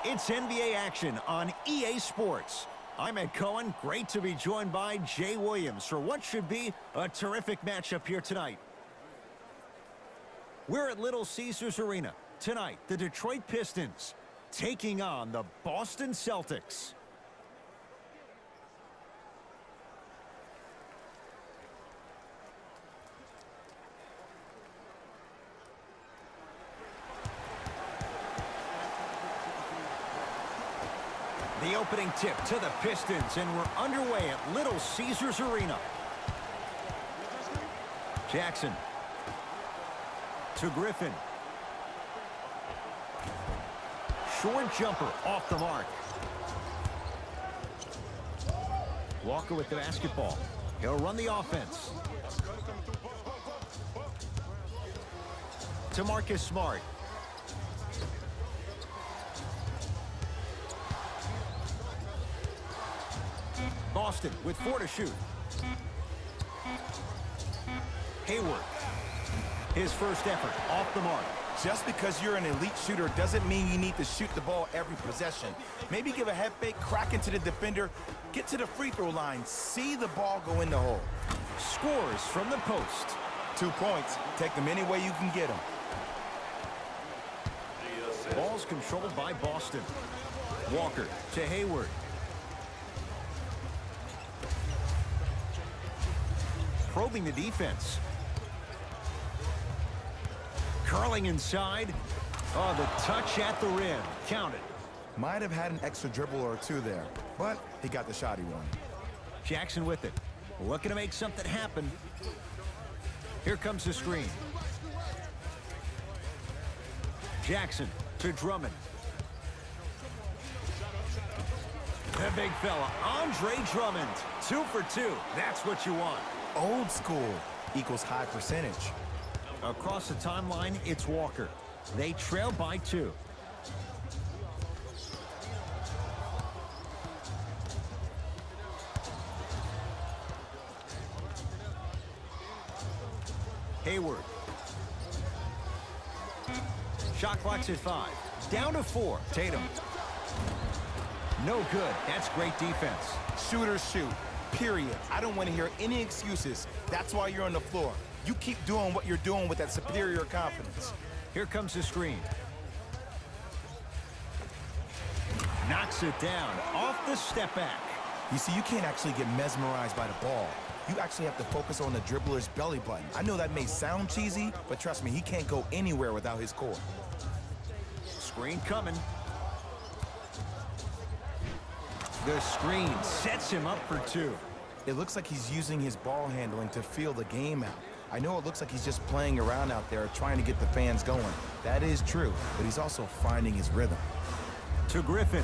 It's NBA action on EA Sports. I'm Ed Cohen. Great to be joined by Jay Williams for what should be a terrific matchup here tonight. We're at Little Caesars Arena. Tonight, the Detroit Pistons taking on the Boston Celtics. The opening tip to the Pistons, and we're underway at Little Caesars Arena. Jackson to Griffin. Short jumper off the mark. Walker with the basketball. He'll run the offense. To Marcus Smart. Boston with 4 to shoot. Hayward. His first effort off the mark. Just because you're an elite shooter doesn't mean you need to shoot the ball every possession. Maybe give a head fake, crack into the defender, get to the free throw line, see the ball go in the hole. Scores from the post. 2 points. Take them any way you can get them. Ball's controlled by Boston. Walker to Hayward. Probing the defense. Curling inside. Oh, the touch at the rim. Count it. Might have had an extra dribble or two there, but he got the shot he wanted. Jackson with it. Looking to make something happen. Here comes the screen. Jackson to Drummond. The big fella, Andre Drummond. 2 for 2. That's what you want. Old school equals high percentage. Across the timeline, it's Walker. They trail by 2. Hayward. Shot clock's at 5. Down to 4. Tatum. No good. That's great defense. Shooters shoot. Period. I don't want to hear any excuses. That's why you're on the floor. You keep doing what you're doing with that superior confidence. Here comes the screen. Knocks it down off the step back. You see, you can't actually get mesmerized by the ball. You actually have to focus on the dribbler's belly button. I know that may sound cheesy, but trust me, he can't go anywhere without his core. Screen coming. The screen sets him up for 2. It looks like he's using his ball handling to feel the game out. I know it looks like he's just playing around out there trying to get the fans going. That is true, but he's also finding his rhythm. To Griffin.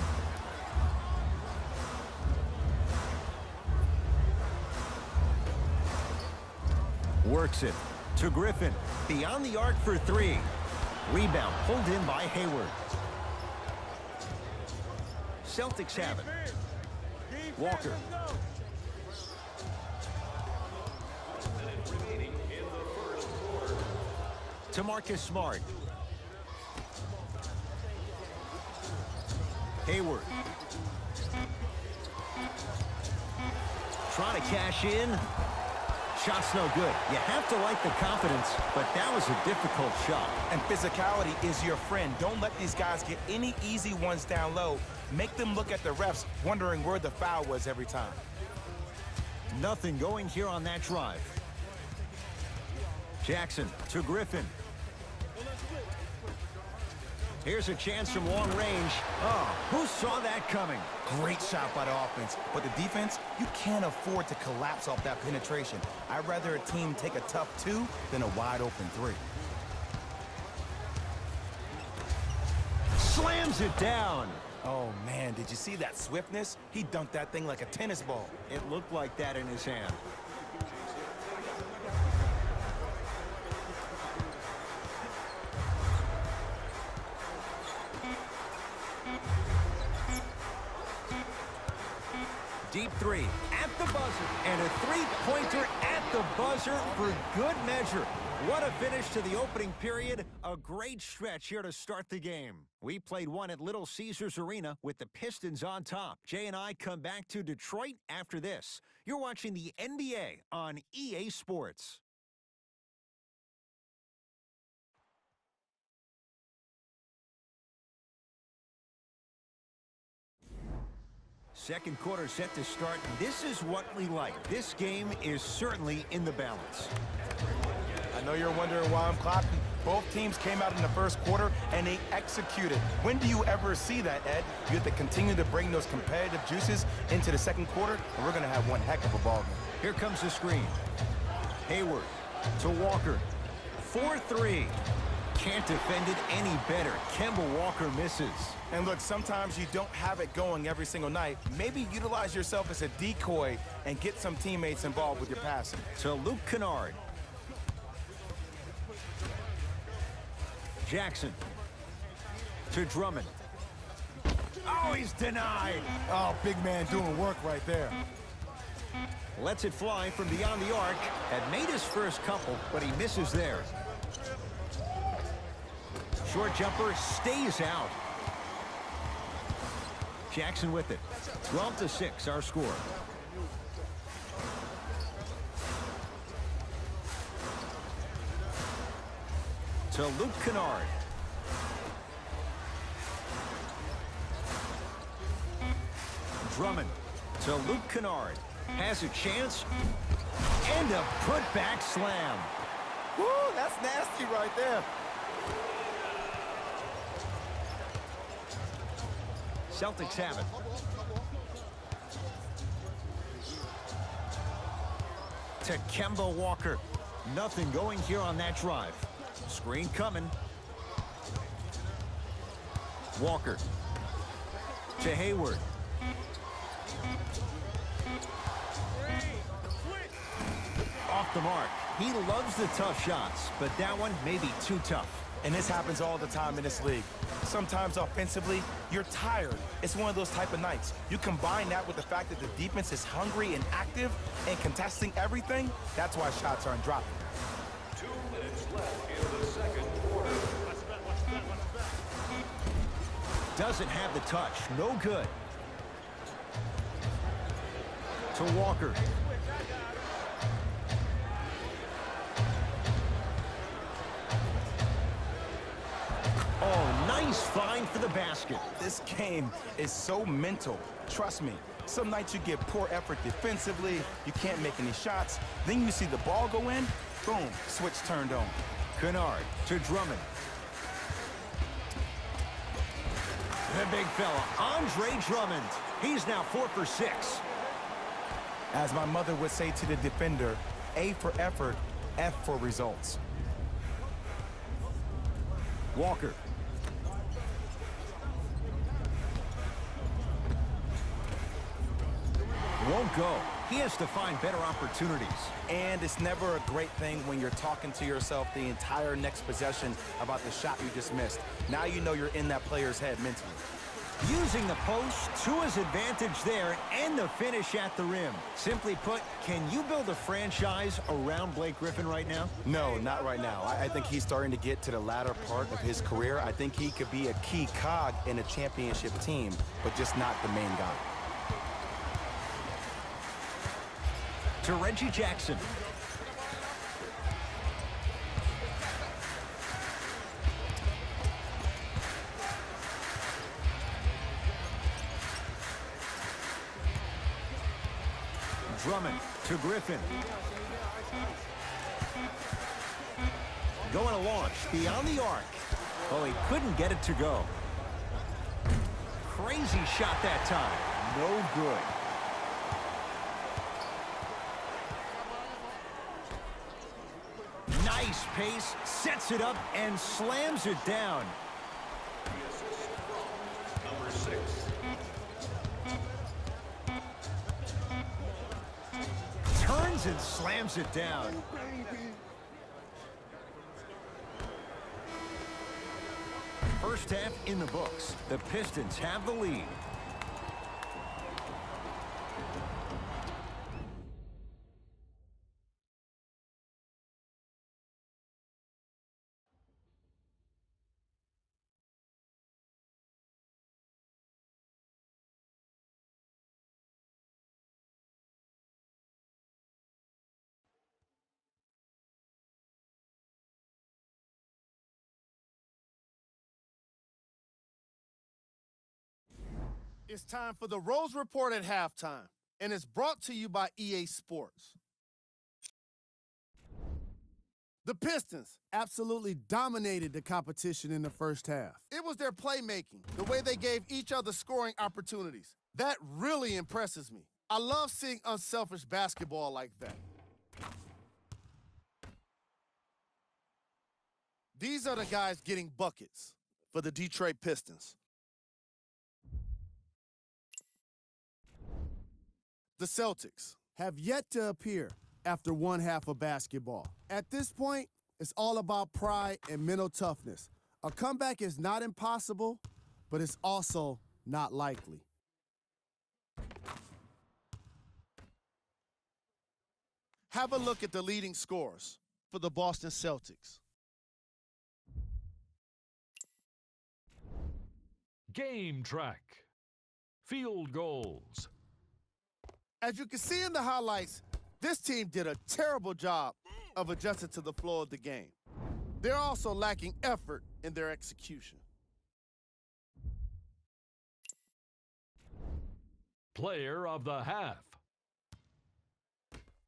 Works it. To Griffin. Beyond the arc for 3. Rebound pulled in by Hayward. Celtics have it. Walker. To Marcus Smart. Hayward. Trying to cash in. Shot's no good. You have to like the confidence, but that was a difficult shot. And physicality is your friend. Don't let these guys get any easy ones down low. Make them look at the refs, wondering where the foul was every time. Nothing going here on that drive. Jackson to Griffin. Here's a chance from long range. Oh, who saw that coming? Great shot by the offense, but the defense, you can't afford to collapse off that penetration. I'd rather a team take a tough 2 than a wide open 3. Slams it down. Oh, man, did you see that swiftness? He dunked that thing like a tennis ball. It looked like that in his hand. Deep 3 at the buzzer. And a 3-pointer at the buzzer for good measure. What a finish to the opening period. A great stretch here to start the game. We played one at Little Caesars Arena with the Pistons on top. Jay and I come back to Detroit after this. You're watching the NBA on EA Sports. Second quarter set to start. This is what we like. This game is certainly in the balance. I know you're wondering why I'm clapping. Both teams came out in the first quarter and they executed. When do you ever see that, Ed? You have to continue to bring those competitive juices into the second quarter, and we're going to have one heck of a ball game. Here comes the screen. Hayward to Walker. 4-3. Can't defend it any better. Kemba Walker misses. And look, sometimes you don't have it going every single night. Maybe utilize yourself as a decoy and get some teammates involved with your passing. To Luke Kennard. Jackson to Drummond. Oh, he's denied. Oh, big man doing work right there. Lets it fly from beyond the arc. Had made his first couple, but he misses there. Short jumper stays out. Jackson with it. 12-6, our score. To Luke Kennard. Drummond to Luke Kennard. Has a chance. And a putback slam. Woo, that's nasty right there. Celtics have it. To Kemba Walker. Nothing going here on that drive. Screen coming. Walker to Hayward. Off the mark. He loves the tough shots, but that one may be too tough. And this happens all the time in this league. Sometimes offensively, you're tired. It's one of those type of nights. You combine that with the fact that the defense is hungry and active and contesting everything, that's why shots aren't dropping. 2 minutes left in the second quarter. Doesn't have the touch. No good. To Walker. Oh, nice find for the basket. This game is so mental. Trust me. Some nights you get poor effort defensively, you can't make any shots, then you see the ball go in, boom, switch turned on. Kennard to Drummond. The big fella, Andre Drummond. He's now 4 for 6. As my mother would say to the defender, A for effort, F for results. Walker. Won't go. He has to find better opportunities. And it's never a great thing when you're talking to yourself the entire next possession about the shot you just missed. Now you know you're in that player's head mentally. Using the post to his advantage there and the finish at the rim. Simply put, can you build a franchise around Blake Griffin right now? No, not right now. I think he's starting to get to the latter part of his career. I think he could be a key cog in a championship team, but just not the main guy. To Reggie Jackson. Drummond to Griffin. Going to launch beyond the arc. Oh, he couldn't get it to go. Crazy shot that time. No good. Nice pace, sets it up and slams it down. Number 6. Turns and slams it down. First half in the books. The Pistons have the lead. It's time for the Rose Report at halftime, and it's brought to you by EA Sports. The Pistons absolutely dominated the competition in the first half. It was their playmaking, the way they gave each other scoring opportunities. That really impresses me. I love seeing unselfish basketball like that. These are the guys getting buckets for the Detroit Pistons. The Celtics have yet to appear after one half of basketball. At this point, it's all about pride and mental toughness. A comeback is not impossible, but it's also not likely. Have a look at the leading scorers for the Boston Celtics. Game track. Field goals. As you can see in the highlights, this team did a terrible job of adjusting to the flow of the game. They're also lacking effort in their execution. Player of the half.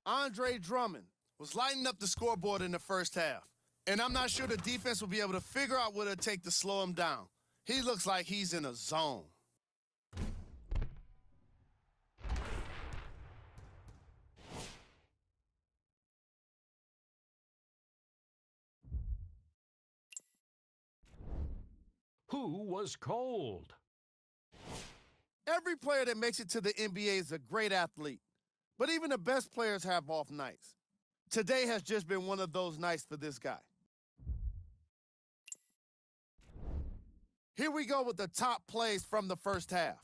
Andre Drummond was lighting up the scoreboard in the first half, and I'm not sure the defense will be able to figure out what it'll take to slow him down. He looks like he's in a zone. Who was cold? Every player that makes it to the NBA is a great athlete, but even the best players have off nights. Today has just been one of those nights for this guy. Here we go with the top plays from the first half.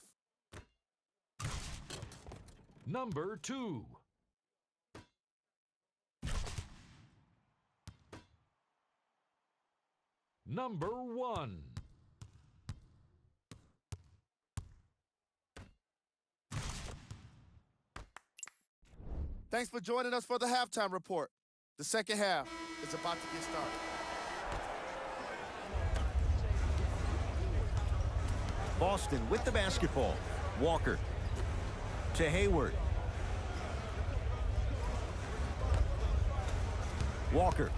Number 2. Number 1. Thanks for joining us for the halftime report. The second half is about to get started. Boston with the basketball. Walker to Hayward. Walker.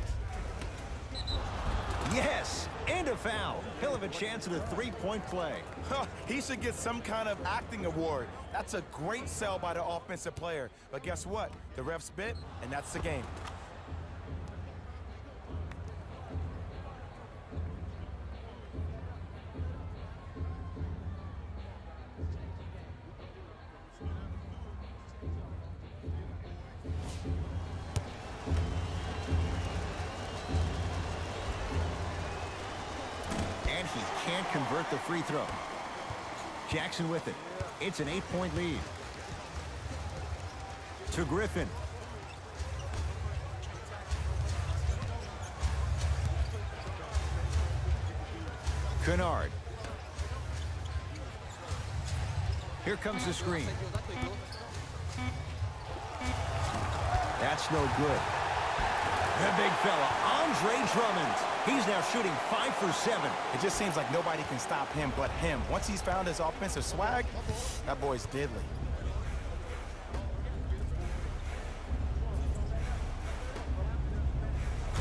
Yes, and a foul. He'll have a chance at a three-point play. He should get some kind of acting award. That's a great sell by the offensive player. But guess what? The ref spit, and that's the game. And he can't convert the free throw. Jackson with it. It's an 8-point lead. To Griffin. Kennard. Here comes the screen. That's no good. The big fella, Andre Drummond. He's now shooting 5 for 7. It just seems like nobody can stop him but him. Once he's found his offensive swag, that boy's deadly.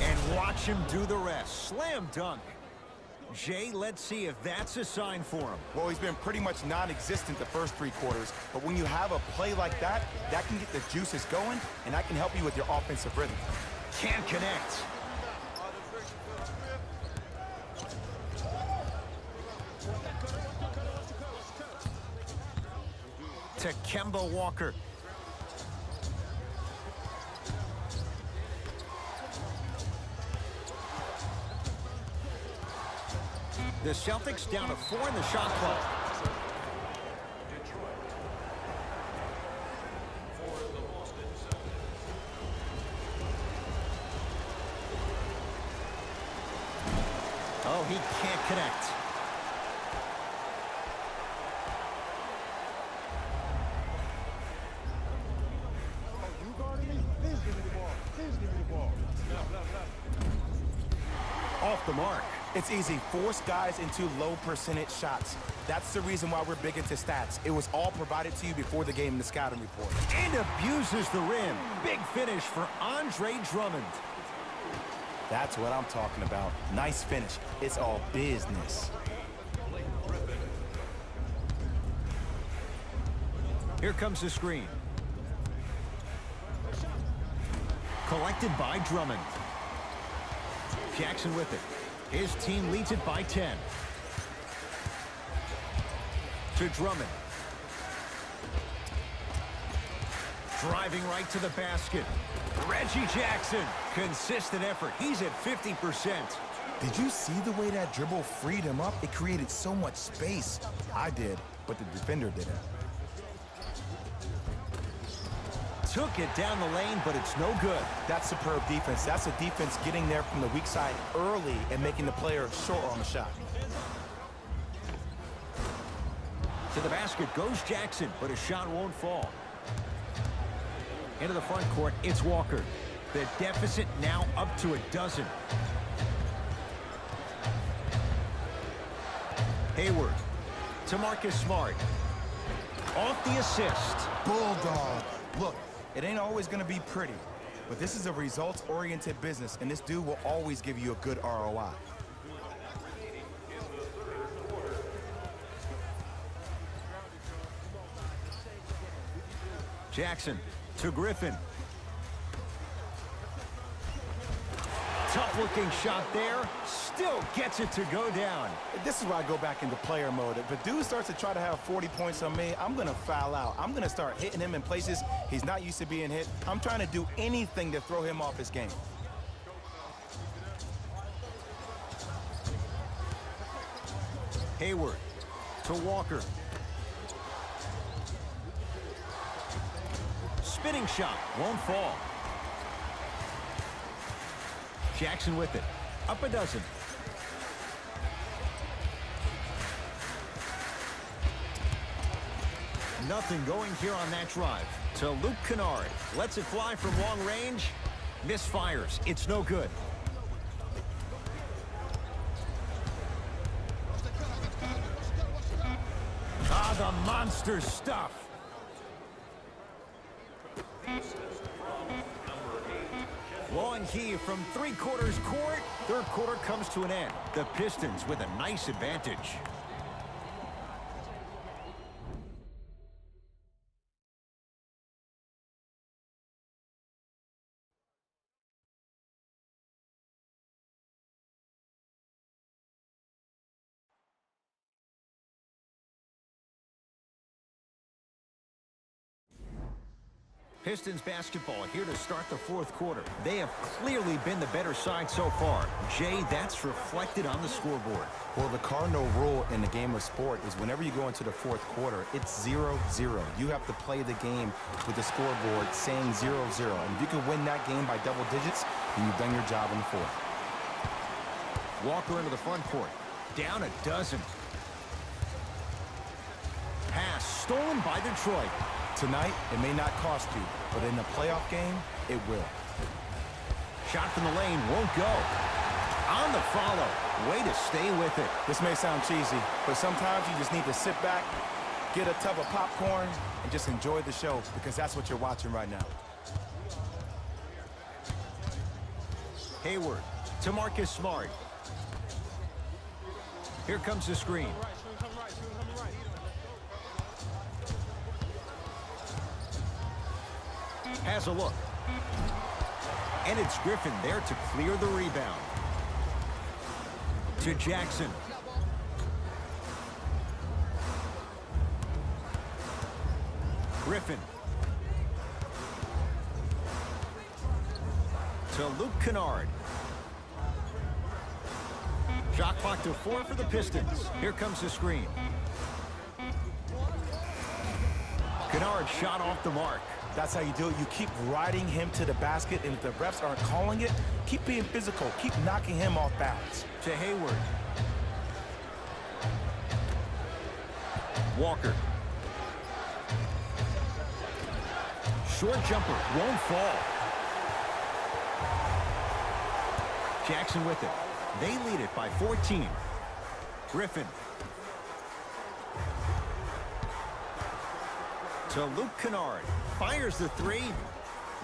And watch him do the rest. Slam dunk. Jay, let's see if that's a sign for him. Well, he's been pretty much non-existent the first 3 quarters, but when you have a play like that, that can get the juices going, and that can help you with your offensive rhythm. Can't connect. To Kemba Walker. The Celtics down to 4 in the shot clock. Oh, he can't connect. Off the mark. It's easy. Force guys into low percentage shots. That's the reason why we're big into stats. It was all provided to you before the game in the scouting report. And abuses the rim. Big finish for Andre Drummond. That's what I'm talking about. Nice finish. It's all business. Here comes the screen. Collected by Drummond. Jackson with it. His team leads it by 10. To Drummond. Driving right to the basket. Reggie Jackson. Consistent effort. He's at 50%. Did you see the way that dribble freed him up? It created so much space. I did, but the defender didn't. Took it down the lane, but it's no good. That's superb defense. That's a defense getting there from the weak side early and making the player short on the shot. To the basket goes Jackson, but his shot won't fall. Into the front court, it's Walker. The deficit now up to a dozen. Hayward to Marcus Smart. Off the assist. Bulldog. Look, it ain't always going to be pretty, but this is a results-oriented business, and this dude will always give you a good ROI. Jackson to Griffin. Tough-looking shot there. Still gets it to go down. This is where I go back into player mode. If a dude starts to try to have 40 points on me, I'm going to foul out. I'm going to start hitting him in places he's not used to being hit. I'm trying to do anything to throw him off his game. Hayward to Walker. Spinning shot. Won't fall. Jackson with it. Up a dozen. Nothing going here on that drive. To Luke Kennard. Lets it fly from long range. Misfires. It's no good. Ah, the monster stuff. Long heave from three-quarters court. Third quarter comes to an end. The Pistons with a nice advantage. Pistons basketball here to start the fourth quarter. They have clearly been the better side so far. Jay, that's reflected on the scoreboard. Well, the cardinal rule in the game of sport is whenever you go into the fourth quarter, it's 0-0. You have to play the game with the scoreboard saying 0-0. And if you can win that game by double digits, then you've done your job in the fourth. Walker into the front court. Down a dozen. Pass stolen by Detroit. Tonight, it may not cost you, but in the playoff game, it will. Shot from the lane won't go. On the follow. Way to stay with it. This may sound cheesy, but sometimes you just need to sit back, get a tub of popcorn, and just enjoy the show, because that's what you're watching right now. Hayward to Marcus Smart. Here comes the screen. Has a look. And it's Griffin there to clear the rebound. To Jackson. Griffin. To Luke Kennard. Shot clock to 4 for the Pistons. Here comes the screen. Kennard shot off the mark. That's how you do it. You keep riding him to the basket, and if the refs aren't calling it, keep being physical. Keep knocking him off balance. To Hayward. Walker. Short jumper. Won't fall. Jackson with it. They lead it by 14. Griffin. To Luke Kennard. Fires the three.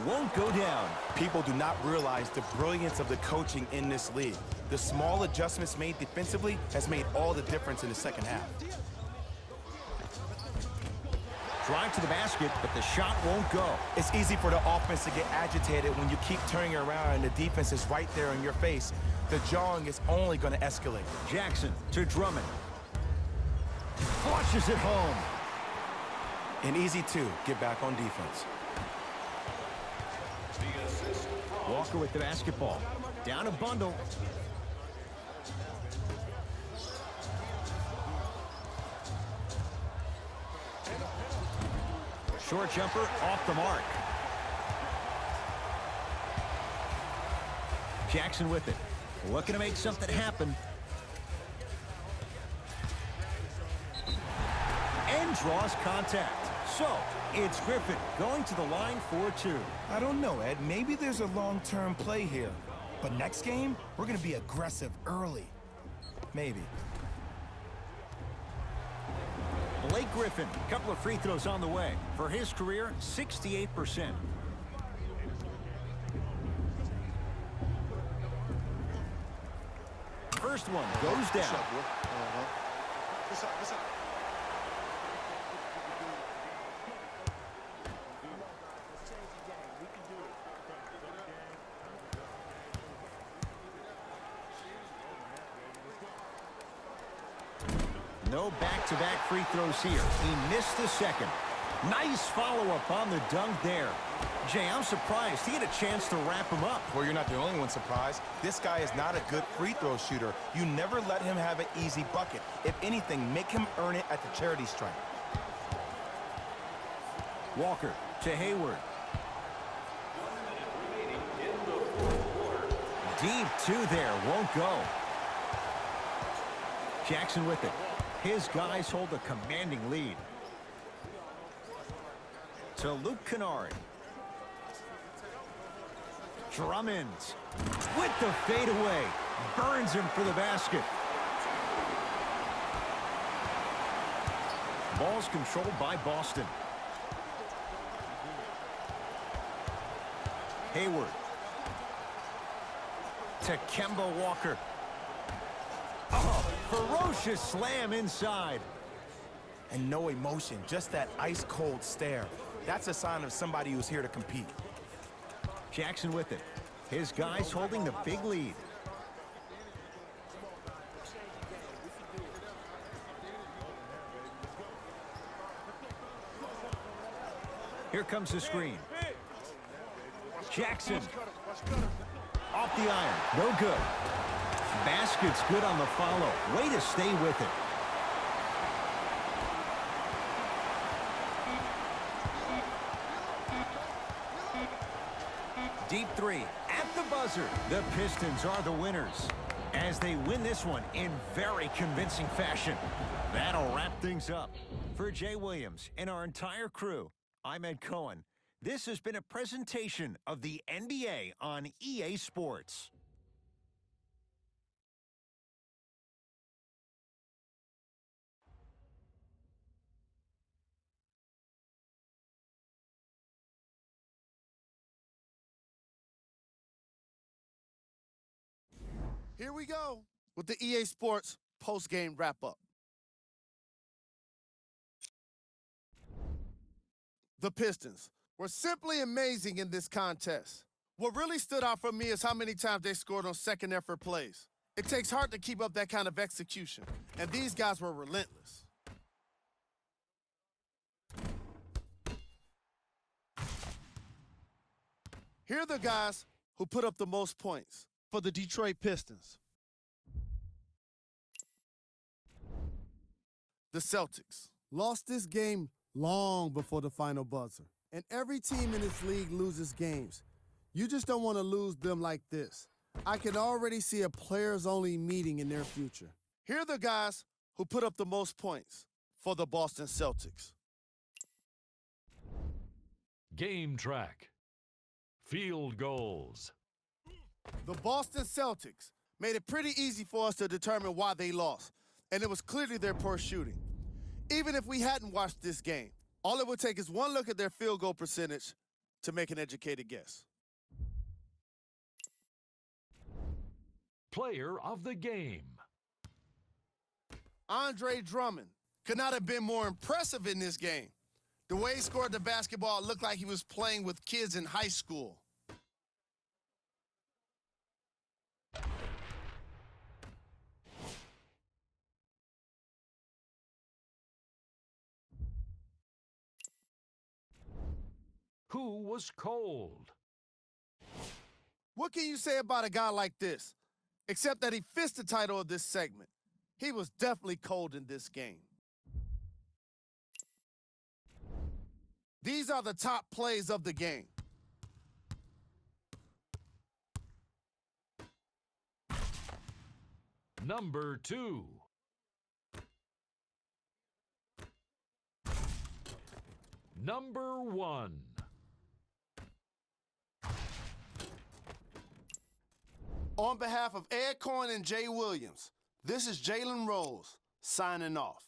Won't go down. People do not realize the brilliance of the coaching in this league. The small adjustments made defensively has made all the difference in the second half. Drive to the basket, but the shot won't go. It's easy for the offense to get agitated when you keep turning around and the defense is right there in your face. The jawing is only going to escalate. Jackson to Drummond. Flushes it home. An easy two, get back on defense. Walker with the basketball. Down a bundle. Short jumper off the mark. Jackson with it. Looking to make something happen. And draws contact. So, it's Griffin going to the line for two. I don't know, Ed. Maybe there's a long-term play here. But next game, we're going to be aggressive early. Maybe. Blake Griffin, a couple of free throws on the way. For his career, 68%. First one goes down. No back-to-back free throws here. He missed the second. Nice follow-up on the dunk there. Jay, I'm surprised he had a chance to wrap him up. Well, you're not the only one surprised. This guy is not a good free throw shooter. You never let him have an easy bucket. If anything, make him earn it at the charity stripe. Walker to Hayward. Deep two there, won't go. Jackson with it. His guys hold a commanding lead. To Luke Kennard. Drummond with the fadeaway. Burns him for the basket. Ball's controlled by Boston. Hayward. To Kemba Walker. Oh, ferocious slam inside. And no emotion, just that ice-cold stare. That's a sign of somebody who's here to compete. Jackson with it. His guys holding the big lead. Here comes the screen. Jackson. Off the iron. No good. Basket's good on the follow. Way to stay with it. Deep three at the buzzer. The Pistons are the winners as they win this one in very convincing fashion. That'll wrap things up. For Jay Williams and our entire crew, I'm Ed Cohen. This has been a presentation of the NBA on EA Sports. Here we go with the EA Sports post-game wrap-up. The Pistons were simply amazing in this contest. What really stood out for me is how many times they scored on second-effort plays. It takes heart to keep up that kind of execution, and these guys were relentless. Here are the guys who put up the most points for the Detroit Pistons. The Celtics lost this game long before the final buzzer. And every team in this league loses games. You just don't want to lose them like this. I can already see a players-only meeting in their future. Here are the guys who put up the most points for the Boston Celtics. Game track. Field goals. The Boston Celtics made it pretty easy for us to determine why they lost, and it was clearly their poor shooting. Even if we hadn't watched this game, all it would take is one look at their field goal percentage to make an educated guess. Player of the game. Andre Drummond could not have been more impressive in this game. The way he scored the basketball looked like he was playing with kids in high school. Who was cold? What can you say about a guy like this? Except that he fits the title of this segment. He was definitely cold in this game. These are the top plays of the game. Number 2. Number 1. On behalf of Ed Coyne and Jay Williams, this is Jalen Rose signing off.